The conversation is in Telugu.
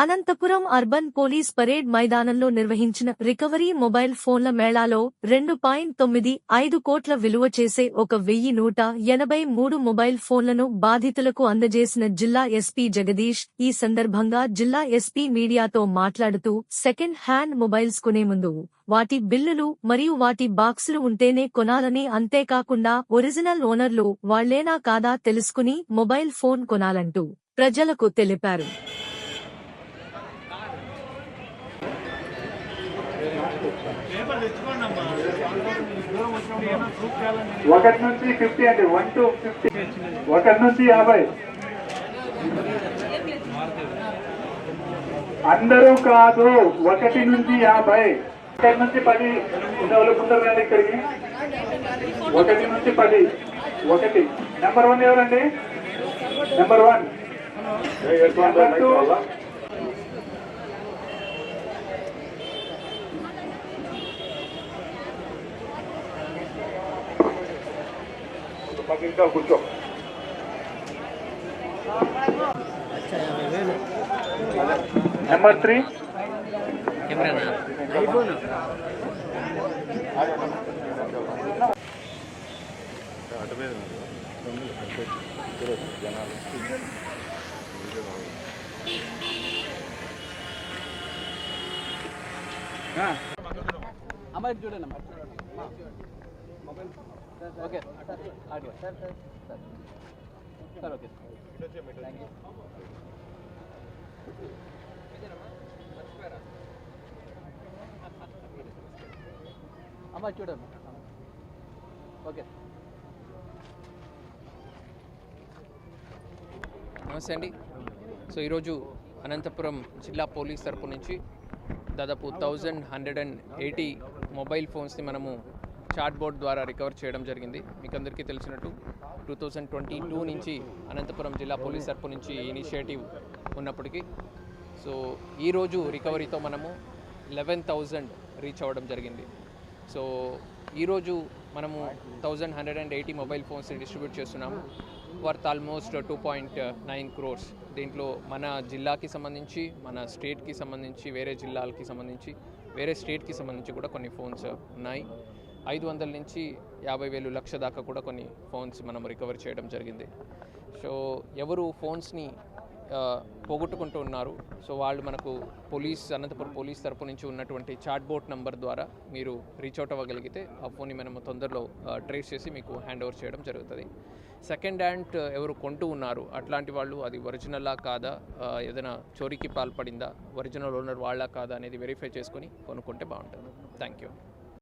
అనంతపురం అర్బన్ పోలీస్ పరేడ్ మైదానంలో నిర్వహించిన రికవరీ మొబైల్ ఫోన్ల మేళాలో 2.95 కోట్ల విలువ చేసే 1183 మొబైల్ ఫోన్లను బాధితులకు అందజేసిన జిల్లా ఎస్పీ జగదీష్. ఈ సందర్భంగా జిల్లా ఎస్పీ మీడియాతో మాట్లాడుతూ సెకండ్ హ్యాండ్ మొబైల్స్ కొనే ముందు వాటి బిల్లులు మరియు వాటి బాక్సులు ఉంటేనే కొనాలని, అంతేకాకుండా ఒరిజినల్ ఓనర్లు వాళ్లేనా కాదా తెలుసుకుని మొబైల్ ఫోన్ కొనాలంటూ ప్రజలకు తెలిపారు. ఒకటి నుంచి 50 అండి, 1 to 50, ఒకటి నుంచి 50. అందరూ కాదు, 1 నుంచి 50, 1 నుంచి 10 ఉండవలుకుంటారు ఇక్కడికి. 1 నుంచి 10. 1 నెంబర్ 1 ఎవరండి? నెంబర్ 1. నెంబర్ 2 ఇంకా కూర్చో. నెంబర్ 3 అమ్మాయి చూడండి. ఓకే సార్, ఓకే అమ్మాయి చూడండి. ఓకే, నమస్తే అండి. సో ఈరోజు అనంతపురం జిల్లా పోలీస్ తరపు నుంచి దాదాపు 1180 మొబైల్ ఫోన్స్ని మనము చాట్ బోర్డ్ ద్వారా రికవర్ చేయడం జరిగింది. మీకు అందరికీ తెలిసినట్టు 2022 నుంచి అనంతపురం జిల్లా పోలీస్ తరపు నుంచి ఇనిషియేటివ్ ఉన్నప్పటికీ సో ఈరోజు రికవరీతో మనము 11,000 రీచ్ అవ్వడం జరిగింది. సో ఈరోజు మనము 1180 మొబైల్ ఫోన్స్ డిస్ట్రిబ్యూట్ చేస్తున్నాము. Worth almost 2.9 crores. దీంట్లో మన జిల్లాకి సంబంధించి, మన స్టేట్కి సంబంధించి, వేరే జిల్లాలకి సంబంధించి, వేరే స్టేట్కి సంబంధించి కూడా కొన్ని ఫోన్స్ ఉన్నాయి. 500 నుంచి 50,000 లక్ష దాకా కూడా కొన్ని ఫోన్స్ మనం రికవర్ చేయడం జరిగింది. సో ఎవరు ఫోన్స్ని పోగొట్టుకుంటూ ఉన్నారు, సో వాళ్ళు మనకు అనంతపురం పోలీస్ తరపు నుంచి ఉన్నటువంటి చాట్ బోట్ నంబర్ ద్వారా మీరు రీచ్ అవుట్ అవ్వగలిగితే ఆ ఫోన్ని మనము తొందరలో ట్రేస్ చేసి మీకు హ్యాండ్ ఓవర్ చేయడం జరుగుతుంది. సెకండ్ హ్యాండ్ ఎవరు కొంటూ ఉన్నారు అట్లాంటి వాళ్ళు అది ఒరిజినలా కాదా, ఏదైనా చోరీకి పాల్పడిందా, ఒరిజినల్ ఓనర్ వాళ్ళా కాదా అనేది వెరిఫై చేసుకొని కొనుక్కుంటే బాగుంటుంది. Thank you.